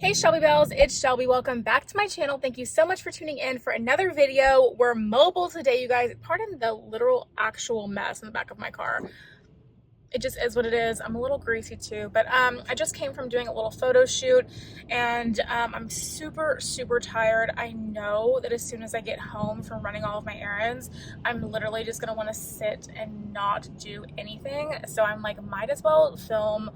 Hey Shelby Bells, it's Shelby. Welcome back to my channel. Thank you so much for tuning in for another video. We're mobile today, you guys. Pardon the literal actual mess in the back of my car. It just is what it is. I'm a little greasy too, but I just came from doing a little photo shoot and I'm super tired. I know that as soon as I get home from running all of my errands, I'm literally just gonna want to sit and not do anything. So I'm like, might as well film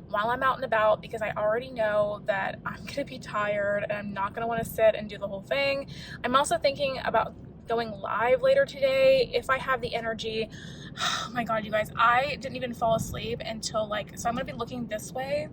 while I'm out and about because I already know that I'm gonna be tired and I'm not gonna want to sit and do the whole thing. I'm also thinking about going live later today if I have the energy. Oh my god, you guys, I didn't even fall asleep until so I'm gonna be looking this way,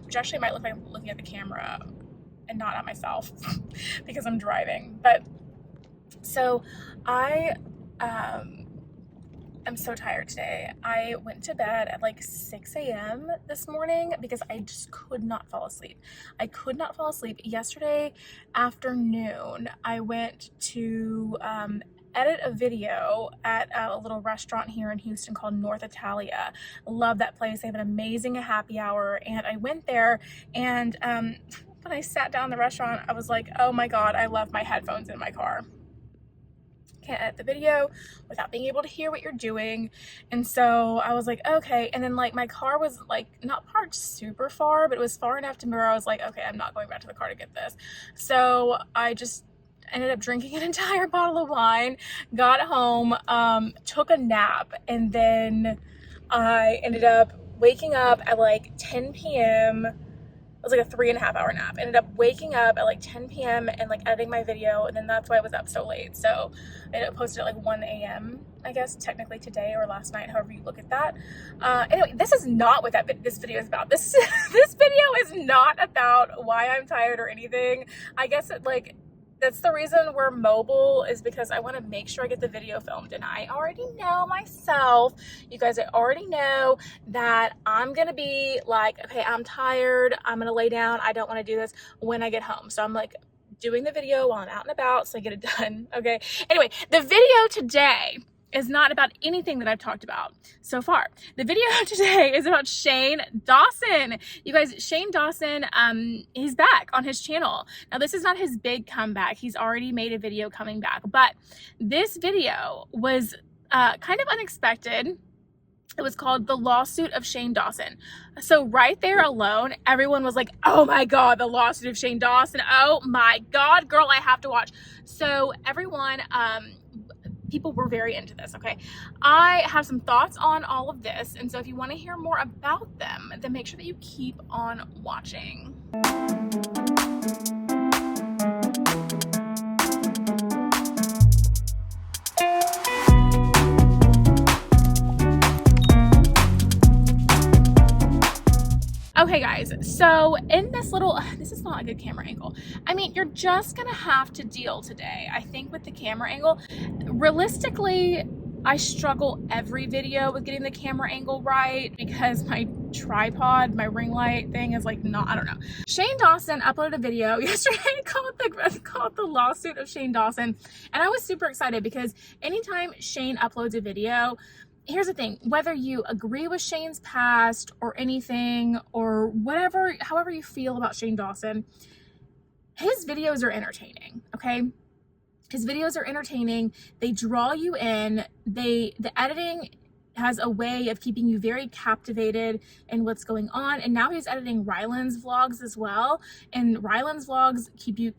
which actually might look like I'm looking at the camera and not at myself because I'm driving. But so I I'm so tired today. I went to bed at like 6 a.m. this morning because I just could not fall asleep. I could not fall asleep. Yesterday afternoon, I went to edit a video at a little restaurant here in Houston called North Italia. Love that place. They have an amazing happy hour. And I went there and when I sat down in the restaurant, I was like, oh my God, I left my headphones in my car. Can't edit the video without being able to hear what you're doing. And so I was like, okay. And then my car was not parked super far, but it was far enough to where I was like, okay, I'm not going back to the car to get this. So I just ended up drinking an entire bottle of wine, got home, took a nap, and then I ended up waking up at 10 p.m. It was like a 3.5 hour nap. Ended up waking up at 10 p.m. and editing my video, and then that's why I was up so late. So I ended up posted at 1 a.m. I guess technically today or last night, however you look at that. Anyway, this is not what this video is about. This video is not about why I'm tired or anything. I guess that's the reason we're mobile, is because I want to make sure I get the video filmed. And I already know myself, you guys, I already know that I'm going to be okay, I'm tired. I'm going to lay down. I don't want to do this when I get home. So I'm doing the video while I'm out and about so I get it done. Okay. Anyway, the video today is not about anything that I've talked about so far. The video today is about Shane Dawson. You guys, Shane Dawson, he's back on his channel. Now, this is not his big comeback. He's already made a video coming back, but this video was kind of unexpected. It was called The Lawsuit of Shane Dawson. So right there alone, everyone was like, oh my God, the lawsuit of Shane Dawson. Oh my God, girl, I have to watch. So everyone, people were very into this, okay? I have some thoughts on all of this, and so if you want to hear more about them, then make sure that you keep on watching. Okay guys, so in this is not a good camera angle. I mean, you're just gonna have to deal today, I think, with the camera angle. Realistically, I struggle every video with getting the camera angle right because my tripod, my ring light thing is not, I don't know. Shane Dawson uploaded a video yesterday called the lawsuit of Shane Dawson. And I was super excited because anytime Shane uploads a video, here's the thing, whether you agree with Shane's past or anything or whatever, however you feel about Shane Dawson, his videos are entertaining, okay? His videos are entertaining. They draw you in. The editing has a way of keeping you very captivated in what's going on. And now he's editing Ryland's vlogs as well. And Ryland's vlogs keep you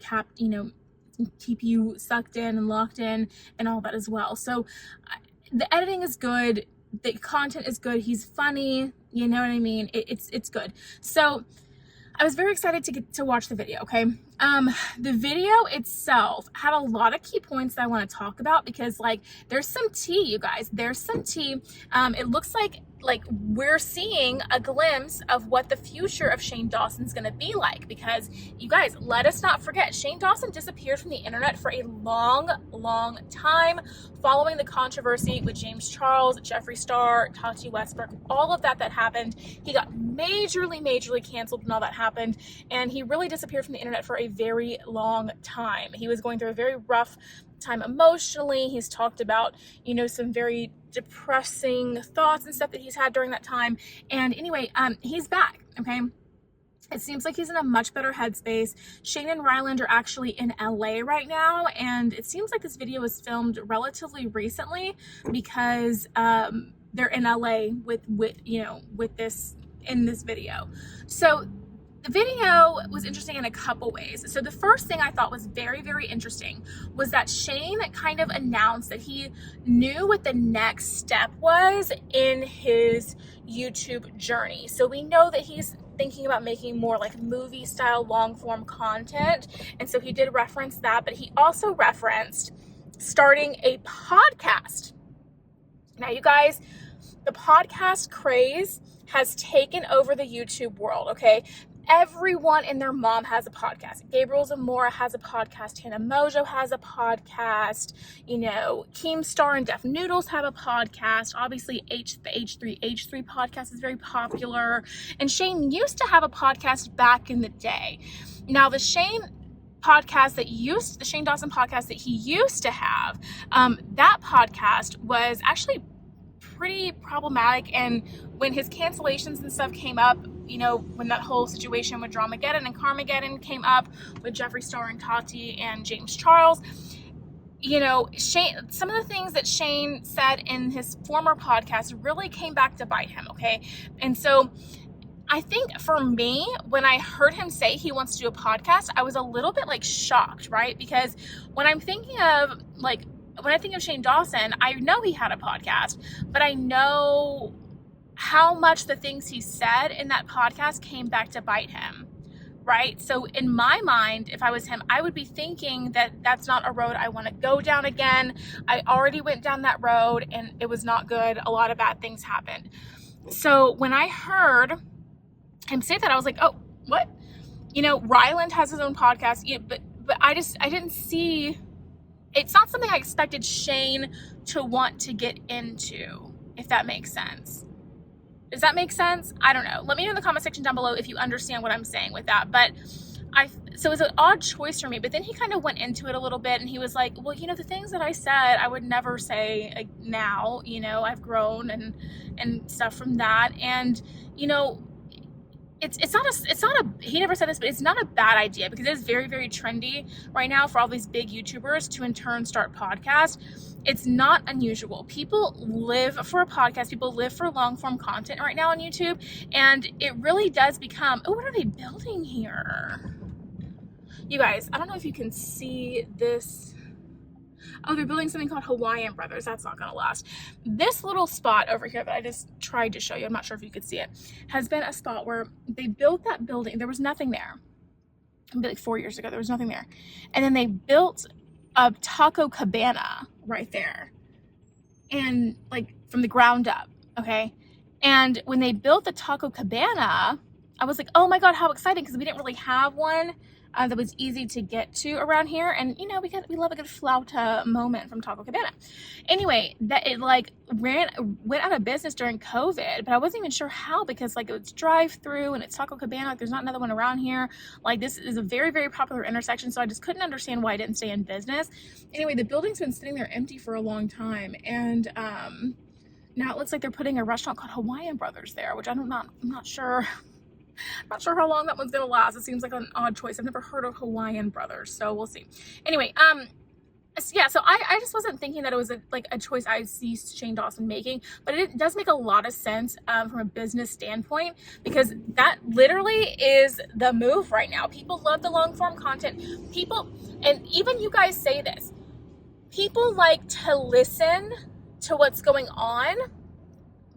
keep you sucked in and locked in and all that as well. So the editing is good, the content is good, he's funny, you know what I mean? It's good. So I was very excited to watch the video, okay? The video itself had a lot of key points that I want to talk about because there's some tea, you guys. There's some tea. It looks like we're seeing a glimpse of what the future of Shane Dawson's gonna be like, because you guys, let us not forget, Shane Dawson disappeared from the internet for a long time following the controversy with James Charles, Jeffree Star, Tati Westbrook, all of that happened. He got majorly canceled when all that happened, and he really disappeared from the internet for a very long time. He was going through a very rough time emotionally. He's talked about, some very depressing thoughts and stuff that he's had during that time. And anyway, he's back, okay? It seems like he's in a much better headspace. Shane and Ryland are actually in LA right now, and it seems like this video was filmed relatively recently because they're in LA with this in this video. So the video was interesting in a couple ways. So the first thing I thought was very, very interesting was that Shane kind of announced that he knew what the next step was in his YouTube journey. So we know that he's thinking about making more like movie style long form content. And so he did reference that, but he also referenced starting a podcast. Now, you guys, the podcast craze has taken over the YouTube world, okay? Everyone and their mom has a podcast. Gabriel Zamora has a podcast. Hannah Mojo has a podcast. You know, Keemstar and Def Noodles have a podcast. Obviously, the H3 podcast is very popular. And Shane used to have a podcast back in the day. Now, the Shane Dawson podcast that he used to have, that podcast was actually pretty problematic. And when his cancellations and stuff came up, you know, when that whole situation with Dramageddon and Carmageddon came up with Jeffree Star and Tati and James Charles, you know, Shane, some of the things that Shane said in his former podcast really came back to bite him, okay? And so I think for me, when I heard him say he wants to do a podcast, I was a little bit like shocked, right? Because when I'm thinking of when I think of Shane Dawson, I know he had a podcast, but I know how much the things he said in that podcast came back to bite him, right? So in my mind, if I was him, I would be thinking that that's not a road I want to go down again. I already went down that road and it was not good. A lot of bad things happened. So when I heard him say that, I was like, oh, what? You know, Ryland has his own podcast, but I didn't see, it's not something I expected Shane to want to get into, if that makes sense. Does that make sense? I don't know. Let me know in the comment section down below if you understand what I'm saying with that. But so it was an odd choice for me. But then he kind of went into it a little bit and he was like, well, you know, the things that I said, I would never say now, you know, I've grown and stuff from that. And, you know, it's not a, he never said this, but it's not a bad idea because it is very, very trendy right now for all these big YouTubers to in turn start podcasts. It's not unusual. People live for a podcast. People live for long form content right now on YouTube. And it really does become, oh, what are they building here? You guys, I don't know if you can see this. Oh, they're building something called Hawaiian Brothers. That's not going to last. This little spot over here that I just tried to show you, I'm not sure if you could see it, has been a spot where they built that building. There was nothing there. Maybe like 4 years ago, there was nothing there. And then they built a taco cabana right there. And like from the ground up, okay? And when they built the taco cabana, I was like, oh my God, how exciting, because we didn't really have one that was easy to get to around here. And you know, we love a good flauta moment from Taco Cabana. Anyway, that it like went out of business during COVID, but I wasn't even sure how, because like it's drive through and it's Taco Cabana, like there's not another one around here. Like this is a very, very popular intersection, so I just couldn't understand why it didn't stay in business. Anyway, the building's been sitting there empty for a long time, and now it looks like they're putting a restaurant called Hawaiian Brothers there, which I'm not sure. I'm not sure how long that one's gonna last. It seems like an odd choice. I've never heard of Hawaiian Brothers, so we'll see. Anyway, yeah, so I just wasn't thinking that it was a choice I see Shane Dawson making, but it does make a lot of sense from a business standpoint, because that literally is the move right now. People love the long form content. People, and even you guys say this, people like to listen to what's going on,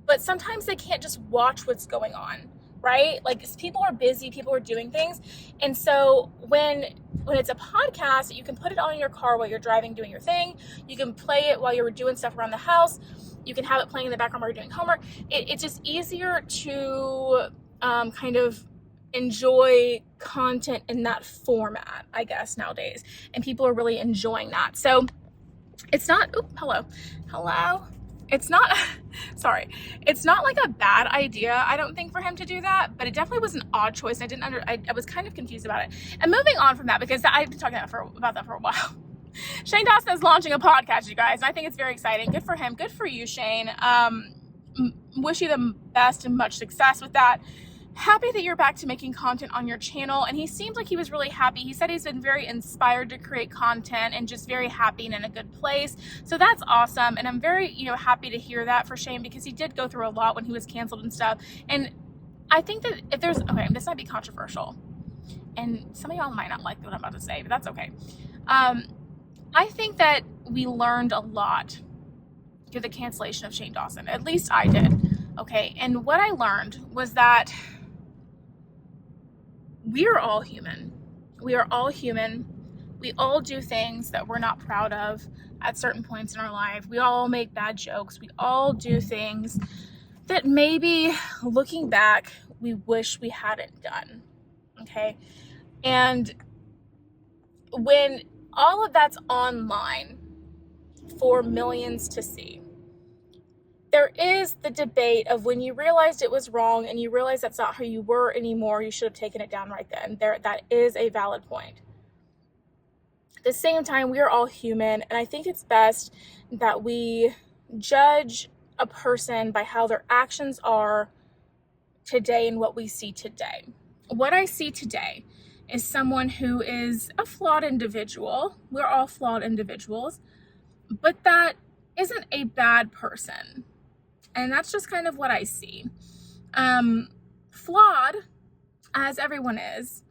but sometimes they can't just watch what's going on. Right? Like people are busy, people are doing things. And so when it's a podcast, you can put it on in your car while you're driving, doing your thing. You can play it while you're doing stuff around the house. You can have it playing in the background while you're doing homework. It's just easier to kind of enjoy content in that format, I guess, nowadays. And people are really enjoying that. So it's not, hello. It's not, sorry, it's not like a bad idea, I don't think, for him to do that, but it definitely was an odd choice. I was kind of confused about it. And moving on from that, because I've been talking about that for a while. Shane Dawson is launching a podcast, you guys, and I think it's very exciting. Good for him. Good for you, Shane. Wish you the best and much success with that. happy that you're back to making content on your channel. And he seemed like he was really happy. He said he's been very inspired to create content and just very happy and in a good place. So that's awesome. And I'm very, happy to hear that for Shane, because he did go through a lot when he was canceled and stuff. And I think that if there's, okay, this might be controversial, and some of y'all might not like what I'm about to say, but that's okay. I think that we learned a lot through the cancellation of Shane Dawson. At least I did. Okay. And what I learned was that we are all human. We are all human. We all do things that we're not proud of at certain points in our life. We all make bad jokes. We all do things that maybe looking back, we wish we hadn't done. Okay. And when all of that's online for millions to see, there is the debate of when you realized it was wrong and you realized that's not who you were anymore, you should have taken it down right then. That is a valid point. At the same time, we are all human, and I think it's best that we judge a person by how their actions are today and what we see today. What I see today is someone who is a flawed individual. We're all flawed individuals, but that isn't a bad person. And that's just kind of what I see. Flawed, as everyone is,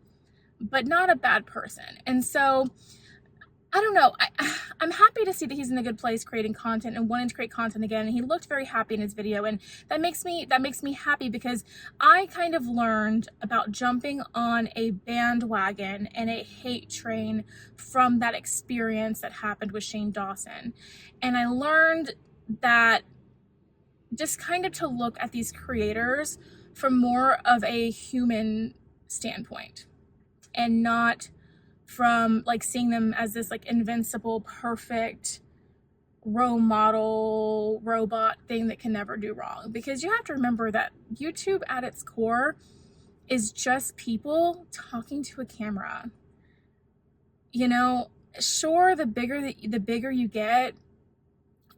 but not a bad person. And so, I don't know. I'm happy to see that he's in a good place creating content and wanting to create content again. And he looked very happy in his video. And that makes me happy, because I kind of learned about jumping on a bandwagon and a hate train from that experience that happened with Shane Dawson. And I learned that just kind of to look at these creators from more of a human standpoint, and not from like seeing them as this like invincible, perfect role model robot thing that can never do wrong. Because you have to remember that YouTube at its core is just people talking to a camera. Sure, the bigger you get,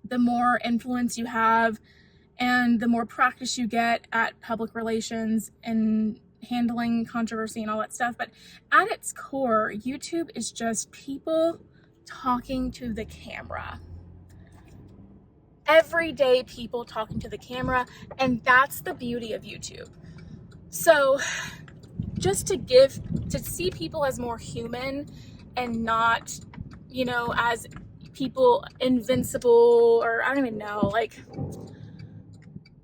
the more influence you have, and the more practice you get at public relations and handling controversy and all that stuff. But at its core, YouTube is just people talking to the camera. Everyday people talking to the camera. And that's the beauty of YouTube. So just to see people as more human and not, as people invincible, or I don't even know,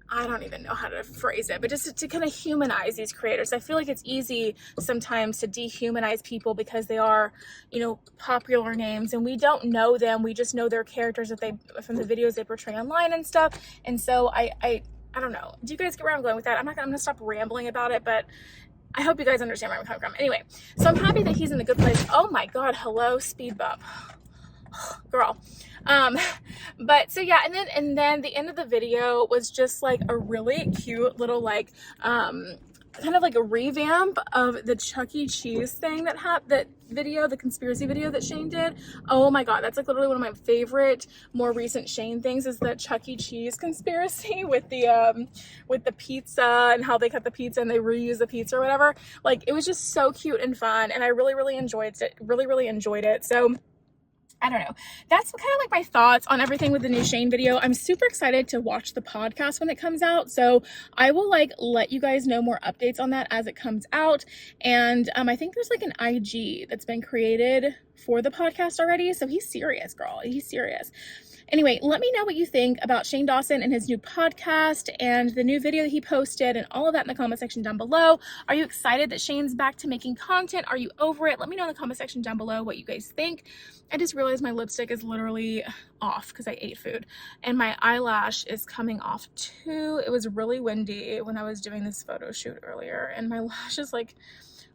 I don't even know how to phrase it, but just to kind of humanize these creators. I feel like it's easy sometimes to dehumanize people because they are, popular names, and we don't know them. We just know their characters from the videos they portray online and stuff. And so I don't know. Do you guys get where I'm going with that? I'm going to stop rambling about it, but I hope you guys understand where I'm coming from. Anyway, so I'm happy that he's in a good place. Oh my God. Hello, speed bump. Girl. But so yeah, and then the end of the video was just like a really cute little kind of like a revamp of the Chuck E. Cheese thing the conspiracy video that Shane did. Oh my God, that's like literally one of my favorite more recent Shane things, is the Chuck E. Cheese conspiracy with the pizza and how they cut the pizza and they reuse the pizza or whatever. Like, it was just so cute and fun, and I really enjoyed it. So I don't know. That's kind of like my thoughts on everything with the new Shane video. I'm super excited to watch the podcast when it comes out. So I will let you guys know more updates on that as it comes out. And I think there's an IG that's been created for the podcast already. So he's serious, girl. He's serious. Anyway, let me know what you think about Shane Dawson and his new podcast and the new video that he posted and all of that in the comment section down below. Are you excited that Shane's back to making content? Are you over it? Let me know in the comment section down below what you guys think. I just realized my lipstick is literally off because I ate food, and my eyelash is coming off too. It was really windy when I was doing this photo shoot earlier, and my lashes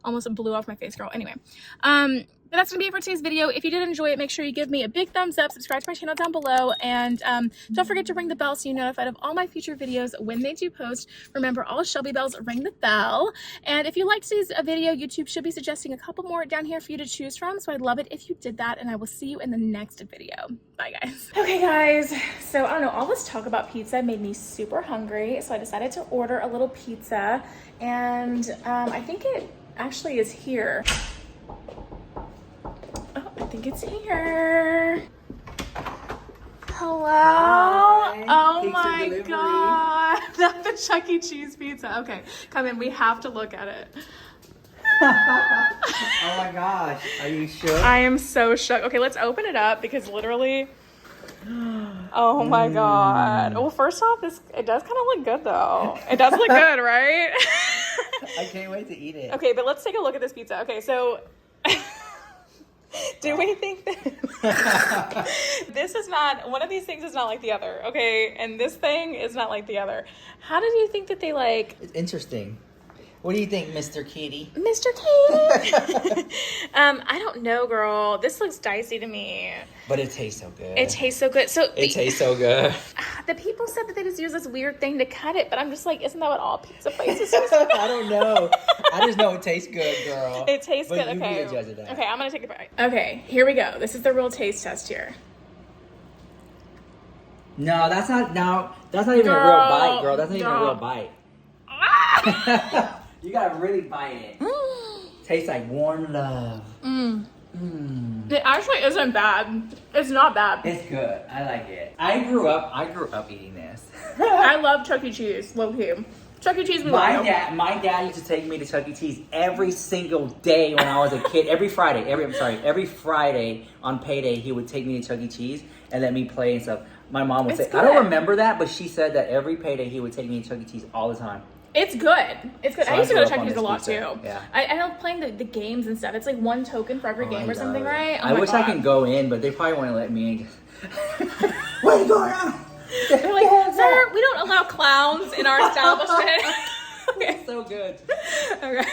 Almost blew off my face, girl. Anyway, but that's gonna be it for today's video. If you did enjoy it, make sure you give me a big thumbs up, subscribe to my channel down below, and don't forget to ring the bell so you're notified of all my future videos when they do post. Remember, all Shelby bells ring the bell. And if you liked today's video, YouTube should be suggesting a couple more down here for you to choose from, so I'd love it if you did that, and I will see you in the next video. Bye, guys. Okay, guys, so I don't know, all this talk about pizza made me super hungry, so I decided to order a little pizza, and I think it actually is here. I think it's here. Hello. Hi. Oh my God. Not the Chuck E. Cheese pizza. Okay, come in. We have to look at it. Oh my gosh. Are you shook? I am so shook. Okay, let's open it up because literally, oh my God. Well, first off, it does kind of look good though. It does look good, right? I can't wait to eat it. Okay, but let's take a look at this pizza. Okay, so do we think that this is not, one of these things is not like the other, okay? And this thing is not like the other. How did you think that they like? It's interesting. What do you think, Mr. Kitty? Mr. Kitty? I don't know, girl. This looks dicey to me. But it tastes so good. It tastes so good. So it tastes so good. The people said that they just use this weird thing to cut it, but I'm just like, isn't that what all pizza places use? I don't know. I just know it tastes good, girl. It tastes but good. You Okay. be the judge of that. Okay, I'm gonna take a bite. Okay, here we go. This is the real taste test here. No, that's not even a real bite, girl. That's not even a real bite. You gotta really bite it. Tastes like warm love. It actually isn't bad. It's not bad. It's good. I like it. I grew up eating this. I love Chuck E. Cheese, low key. Chuck E. Cheese, we love you. My dad used to take me to Chuck E. Cheese every single day when I was a kid. Every Friday on payday, he would take me to Chuck E. Cheese and let me play and stuff. My mom would say, I don't remember that, but she said that every payday he would take me to Chuck E. Cheese all the time. It's good. It's good. So I used to go to grew up Chuck E. on Cheese a this lot pizza. too. Yeah. I love playing the games and stuff. It's like one token for every game or something, right? Oh I wish I God. could go in, but they probably won't let me in. What is going on? They're like, sir, we don't allow clowns in our establishment. It's so good. Okay.